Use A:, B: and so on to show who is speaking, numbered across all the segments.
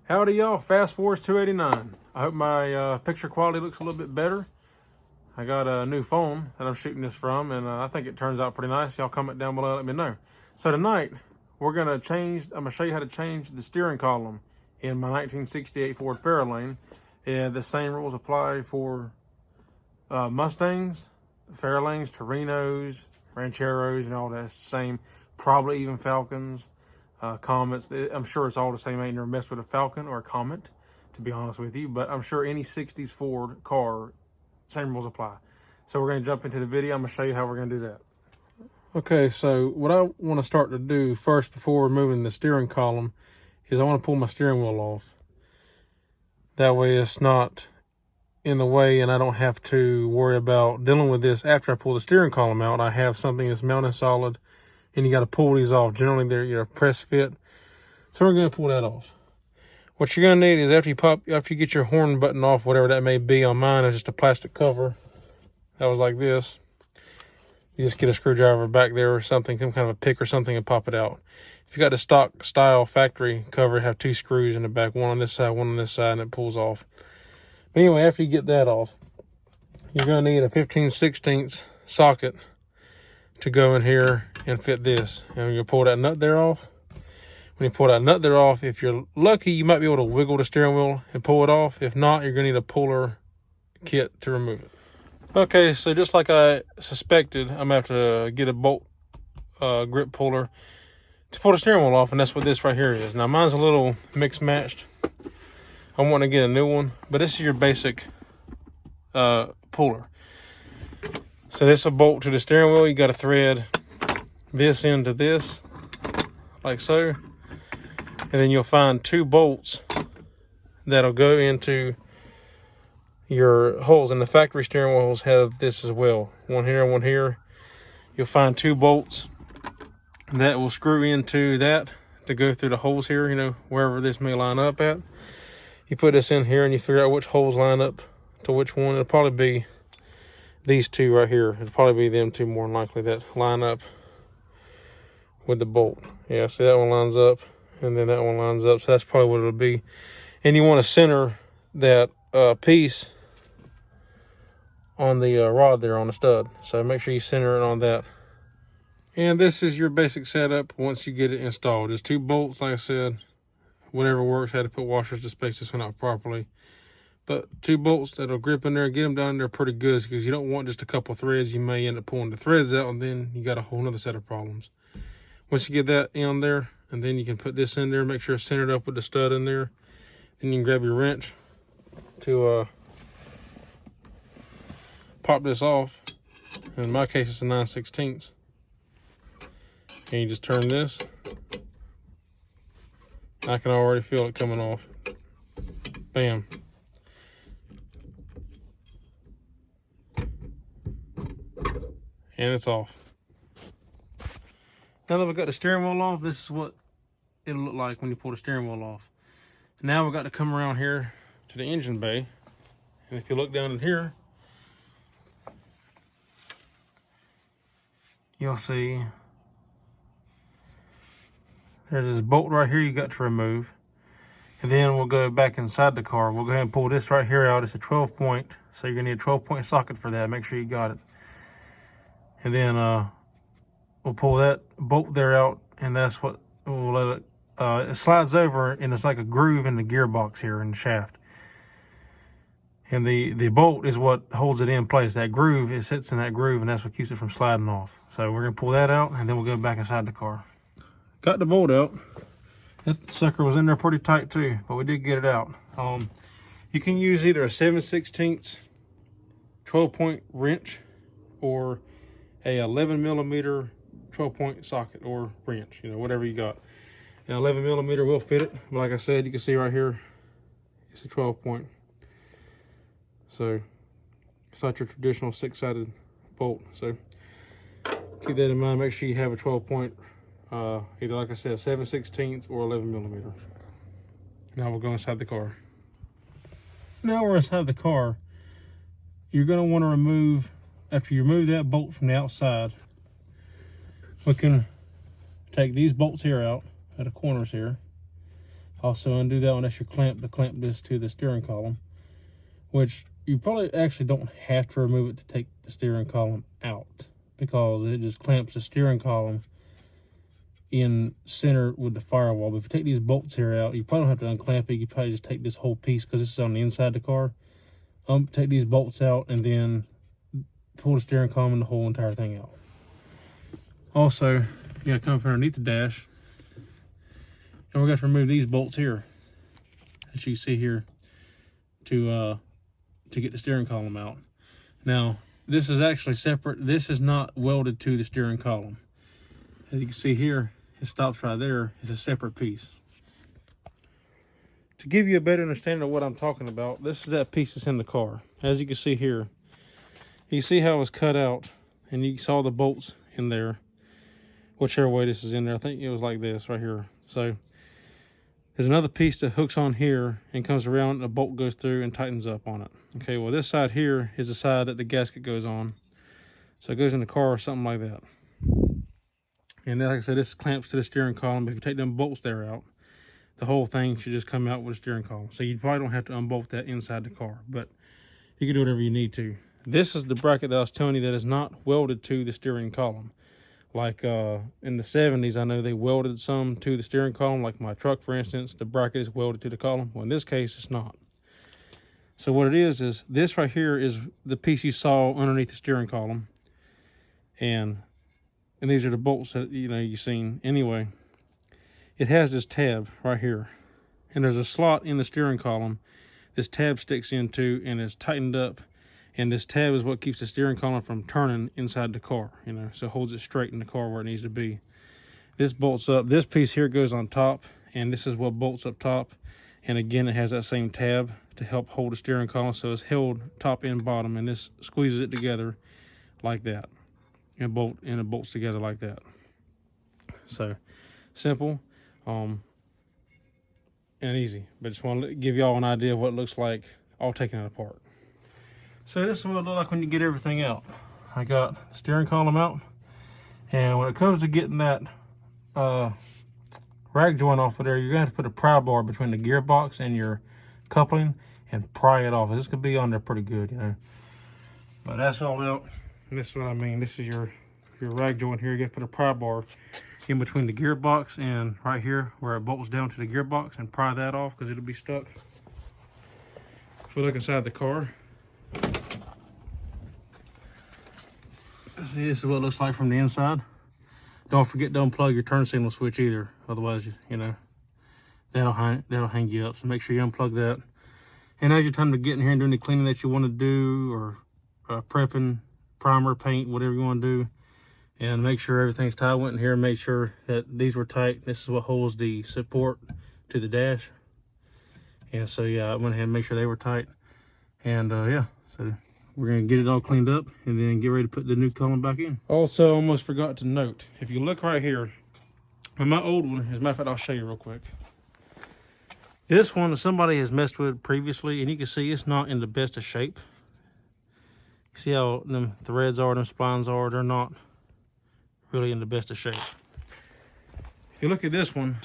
A: Howdy y'all, Fast Forward 289. I hope my picture quality looks a little bit better. I got a new phone that I'm shooting this from, and I think it turns out pretty nice. Y'all comment down below, let me know. So tonight, I'm gonna show you how to change the steering column in my 1968 Ford Fairlane. And the same rules apply for Mustangs, Fairlanes, Torinos, Rancheros, and all that. It's the same, probably even Falcons. Comets. I'm sure it's all the same. I ain't never messed with a Falcon or a Comet, to be honest with you, but I'm sure any 60s Ford car, same rules apply. So we're going to jump into the video. I'm going to show you how we're going to do that. Okay, so what I want to start to do first before removing the steering column is I want to pull my steering wheel off. That way it's not in the way and I don't have to worry about dealing with this after I pull the steering column out. I have something that's mounted solid, and you got to pull these off. Generally, they're press fit. So we're going to pull that off. What you're going to need is after you get your horn button off, whatever that may be. On mine, it's just a plastic cover that was like this. You just get a screwdriver back there or something, some kind of a pick or something, and pop it out. If you got the stock style factory cover, have two screws in the back, one on this side, one on this side, and it pulls off. But anyway, after you get that off, you're going to need a 15/16 socket to go in here and fit this. And you pull that nut there off. When you pull that nut there off, if you're lucky, you might be able to wiggle the steering wheel and pull it off. If not, you're going to need a puller kit to remove it. Okay, so just like I suspected, I'm going to have to get a bolt grip puller to pull the steering wheel off, and that's what this right here is. Now, mine's a little mixed-matched. I want to get a new one, but this is your basic puller. So this will bolt to the steering wheel. You got to thread this into this, like so. And then you'll find two bolts that'll go into your holes. And the factory steering wheels have this as well. One here and one here. You'll find two bolts that will screw into that to go through the holes here, wherever this may line up at. You put this in here and you figure out which holes line up to which one. It'll probably be these two right here. It'll probably be them two more than likely that line up with the bolt. Yeah, see that one lines up, and then that one lines up. So that's probably what it'll be. And you want to center that piece on the rod there on the stud. So make sure you center it on that. And this is your basic setup once you get it installed. Just two bolts, like I said. Whatever works. Had to put washers to space this one out properly. But two bolts that'll grip in there, get them down there pretty good, because you don't want just a couple threads. You may end up pulling the threads out, and then you got a whole nother set of problems. Once you get that in there, and then you can put this in there, make sure it's centered up with the stud in there. Then you can grab your wrench to pop this off. In my case, it's a 9/16. And you just turn this. I can already feel it coming off. Bam. And it's off. Now that we've got the steering wheel off, this is what it'll look like when you pull the steering wheel off. Now we've got to come around here to the engine bay. And if you look down in here, you'll see there's this bolt right here you got to remove. And then we'll go back inside the car. We'll go ahead and pull this right here out. It's a 12-point, so you're gonna need a 12-point socket for that. Make sure you got it. And then we'll pull that bolt there out, and that's what we'll let it, it slides over, and it's like a groove in the gearbox here in the shaft. And the bolt is what holds it in place. That groove, it sits in that groove, and that's what keeps it from sliding off. So we're gonna pull that out, and then we'll go back inside the car. Got the bolt out. That sucker was in there pretty tight too, but we did get it out. You can use either a 7/16 12-point wrench or a 11mm 12-point socket or wrench, whatever you got. Now 11mm will fit it, but like I said, you can see right here, it's a 12-point. So it's not your traditional 6-sided bolt. So keep that in mind. Make sure you have a 12-point, either like I said, 7/16 or 11mm. Now we'll go inside the car. Now we're inside the car. You're going to want to remove, after you remove that bolt from the outside, we can take these bolts here out at the corners here. Also undo that one. That's your clamp to clamp this to the steering column, which you probably actually don't have to remove it to take the steering column out, because it just clamps the steering column in center with the firewall. But if you take these bolts here out, you probably don't have to unclamp it. You probably just take this whole piece, because this is on the inside of the car. Take these bolts out and then pull the steering column and the whole entire thing out. Also, you gotta come up underneath the dash, and we're going to remove these bolts here, as you see here, to get the steering column out. Now, this is actually separate. This is not welded to the steering column. As you can see here, it stops right there. It's a separate piece. To give you a better understanding of what I'm talking about, this is that piece that's in the car. As you can see here, you see how it was cut out, and you saw the bolts in there, whichever way this is in there. I think it was like this right here. So there's another piece that hooks on here and comes around, and a bolt goes through and tightens up on it. Okay, well, this side here is the side that the gasket goes on. So it goes in the car or something like that. And like I said, this clamps to the steering column. If you take them bolts there out, the whole thing should just come out with a steering column. So you probably don't have to unbolt that inside the car, but you can do whatever you need to. This is the bracket that I was telling you that is not welded to the steering column. Like in the 70s, I know they welded some to the steering column. Like my truck, for instance, the bracket is welded to the column. Well, in this case, it's not. So what it is this right here is the piece you saw underneath the steering column. And these are the bolts that, you know, you've seen. Anyway, it has this tab right here. And there's a slot in the steering column this tab sticks into, and is tightened up. And this tab is what keeps the steering column from turning inside the car, you know, so it holds it straight in the car where it needs to be. This bolts up. This piece here goes on top, and this is what bolts up top. And again, it has that same tab to help hold the steering column, so it's held top and bottom, and this squeezes it together like that. And it bolts together like that. So simple and easy, but just want to give y'all an idea of what it looks like all taken it apart. So this is what it looks like when you get everything out. I got the steering column out, and when it comes to getting that rag joint off of there, you're gonna have to put a pry bar between the gearbox and your coupling and pry it off. This could be on there pretty good, you know. But that's all out. And this is what I mean. This is your rag joint here. You gotta put a pry bar in between the gearbox and right here where it bolts down to the gearbox, and pry that off because it'll be stuck. If we look inside the car, see, this is what it looks like from the inside. Don't forget to unplug your turn signal switch either, otherwise you know that'll hang you up. So make sure you unplug that. And as your time to get in here and do any cleaning that you want to do, or prepping, primer, paint, whatever you want to do, and make sure everything's tight. I went in here and made sure that these were tight. This is what holds the support to the dash. And so yeah, I went ahead and made sure they were tight. And yeah, so we're gonna get it all cleaned up and then get ready to put the new column back in. Also, almost forgot to note, if you look right here, on my old one, as a matter of fact, I'll show you real quick. This one somebody has messed with previously, and you can see it's not in the best of shape. You see how them threads are, them splines are, they're not really in the best of shape. If you look at this one,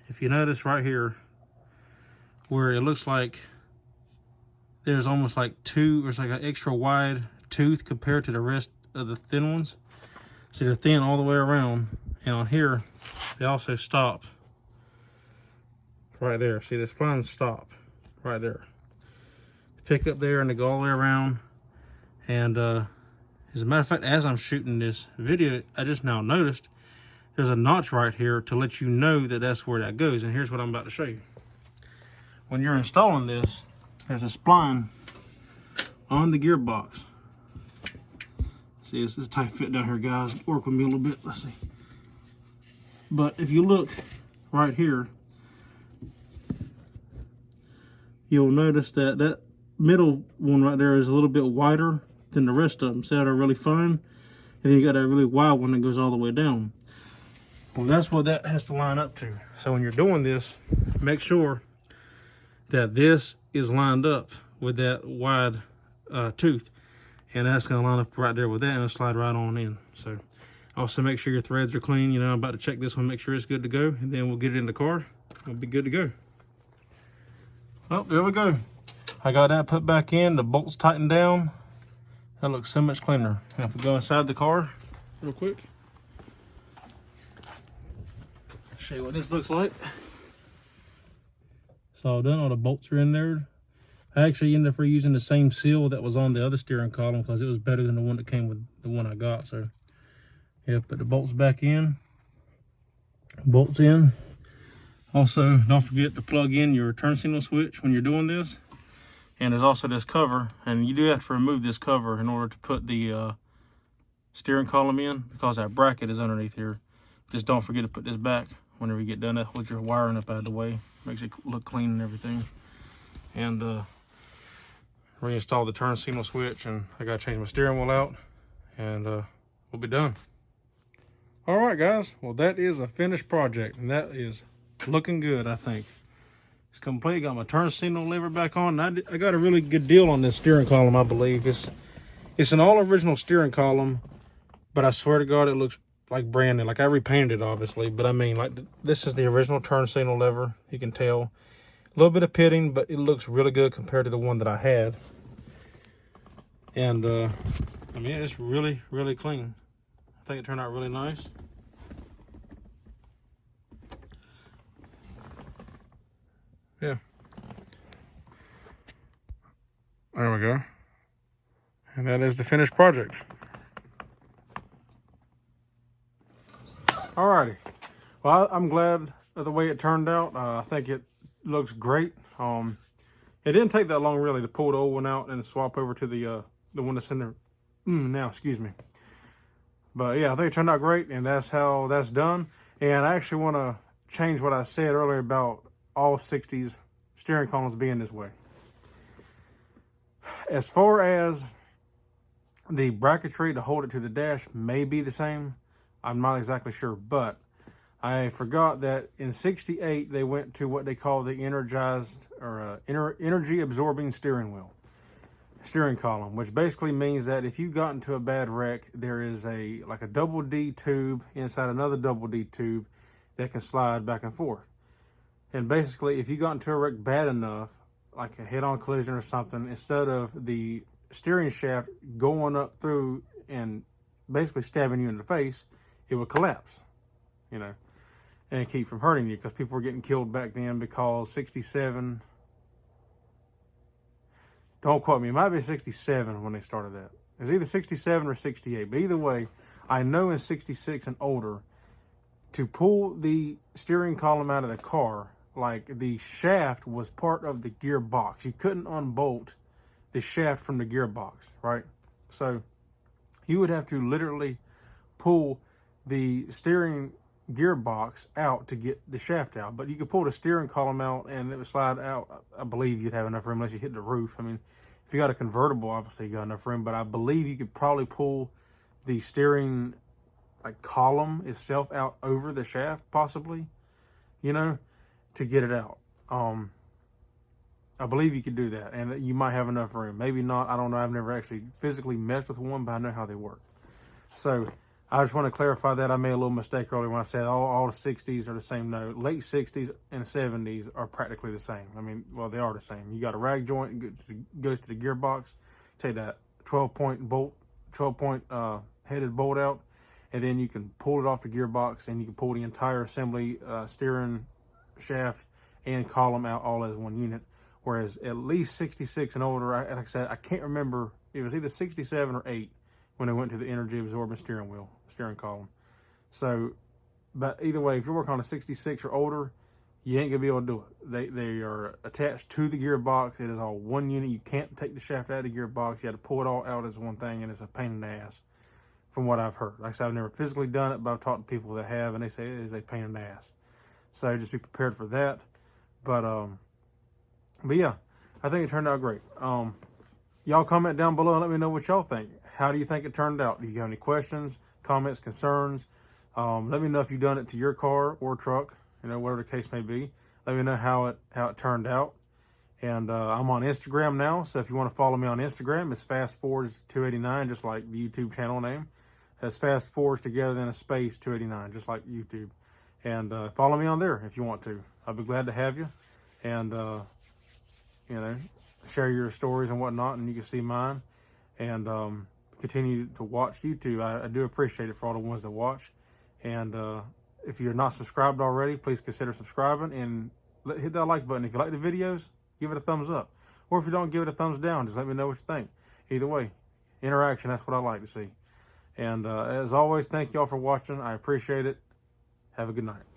A: if you notice right here, where it looks like there's almost like there's like an extra wide tooth compared to the rest of the thin ones. See, they're thin all the way around, and on here they also stop right there. See, the splines stop right there, pick up there, and they go all the way around. And as a matter of fact, as I'm shooting this video, I just now noticed there's a notch right here to let you know that that's where that goes. And here's what I'm about to show you. When you're installing this, there's a spline on the gearbox. See, this is a tight fit down here, guys. Work with me a little bit. Let's see. But if you look right here, you'll notice that that middle one right there is a little bit wider than the rest of them. See how they're really fine? And then you got that really wide one that goes all the way down. Well, that's what that has to line up to. So when you're doing this, make sure that this is lined up with that wide tooth, and that's going to line up right there with that, and it'll slide right on in. So also make sure your threads are clean. You know, I'm about to check this one, make sure it's good to go, and then we'll get it in the car. It'll be good to go. Well, there we go. I got that put back in, the bolts tightened down. That looks so much cleaner. And if we go inside the car real quick, show you what this looks like. It's all done, all the bolts are in there. I actually ended up reusing the same seal that was on the other steering column because it was better than the one that came with the one I got. So yeah, put the bolts back in, bolts in. Also, don't forget to plug in your turn signal switch when you're doing this. And there's also this cover, and you do have to remove this cover in order to put the steering column in, because that bracket is underneath here. Just don't forget to put this back whenever you get done with your wiring up out of the way. Makes it look clean and everything. And reinstall the turn signal switch, and I gotta change my steering wheel out, and we'll be done. All right, guys. Well, that is a finished project, and that is looking good, I think. It's complete. Got my turn signal lever back on. I got a really good deal on this steering column, I believe. It's an all original steering column, but I swear to God, it looks like brand new. Like, I repainted it, obviously, but I mean, like, this is the original turn signal lever. You can tell a little bit of pitting, but it looks really good compared to the one that I had. And I mean, it's really, really clean. I think it turned out really nice. Yeah. There we go. And that is the finished project. Alrighty. Well, I'm glad of the way it turned out. I think it looks great. It didn't take that long, really, to pull the old one out and swap over to the one that's in there now, excuse me. But yeah, I think it turned out great, and that's how that's done. And I actually want to change what I said earlier about all 60s steering columns being this way. As far as the bracketry to hold it to the dash may be the same, I'm not exactly sure, but I forgot that in 68 they went to what they call the energized or energy absorbing steering column, which basically means that if you got into a bad wreck, there is like a double D tube inside another double D tube that can slide back and forth. And basically, if you got into a wreck bad enough, like a head-on collision or something, instead of the steering shaft going up through and basically stabbing you in the face, it would collapse, you know, and keep from hurting you, because people were getting killed back then because 67, don't quote me, it might be 67 when they started that. It's either 67 or 68, but either way, I know in 66 and older, to pull the steering column out of the car, like, the shaft was part of the gearbox. You couldn't unbolt the shaft from the gearbox, right? So you would have to literally pull the steering gearbox out to get the shaft out. But you could pull the steering column out and it would slide out. I believe you'd have enough room unless you hit the roof. I mean, if you got a convertible, obviously you got enough room, but I believe you could probably pull the steering like column itself out over the shaft, possibly, you know, to get it out. I believe you could do that, and you might have enough room. Maybe not, I don't know. I've never actually physically messed with one, but I know how they work. So I just want to clarify that I made a little mistake earlier when I said all the 60s are the same. No, late 60s and 70s are practically the same. I mean, well, they are the same. You got a rag joint, it goes to the gearbox, take that 12-point bolt, 12-point headed bolt out, and then you can pull it off the gearbox, and you can pull the entire assembly, steering shaft and column out all as one unit. Whereas at least 66 and older, like I said, I can't remember, it was either 67 or 8 when they went to the energy absorbing steering column. So, but either way, if you're working on a 66 or older, you ain't gonna be able to do it. They are attached to the gearbox. It is all one unit. You can't take the shaft out of the gearbox. You have to pull it all out as one thing, and it's a pain in the ass, from what I've heard. Like I said, I've never physically done it, but I've talked to people that have, and they say it is a pain in the ass. So just be prepared for that. But yeah, I think it turned out great. Y'all comment down below and let me know what y'all think. How do you think it turned out? Do you have any questions, comments, concerns? Let me know if you've done it to your car or truck, you know, whatever the case may be. Let me know how it turned out. And I'm on Instagram now, so if you want to follow me on Instagram, it's FastForwards289, just like the YouTube channel name. That's Fast Forwards together, then a space 289, just like YouTube. And follow me on there if you want to. I'll be glad to have you. And you know, share your stories and whatnot, and you can see mine. And continue to watch YouTube. I do appreciate it for all the ones that watch. And if you're not subscribed already, please consider subscribing and hit that like button. If you like the videos, give it a thumbs up. Or if you don't, give it a thumbs down. Just let me know what you think. Either way, interaction, that's what I like to see. And as always, thank you all for watching. I appreciate it. Have a good night.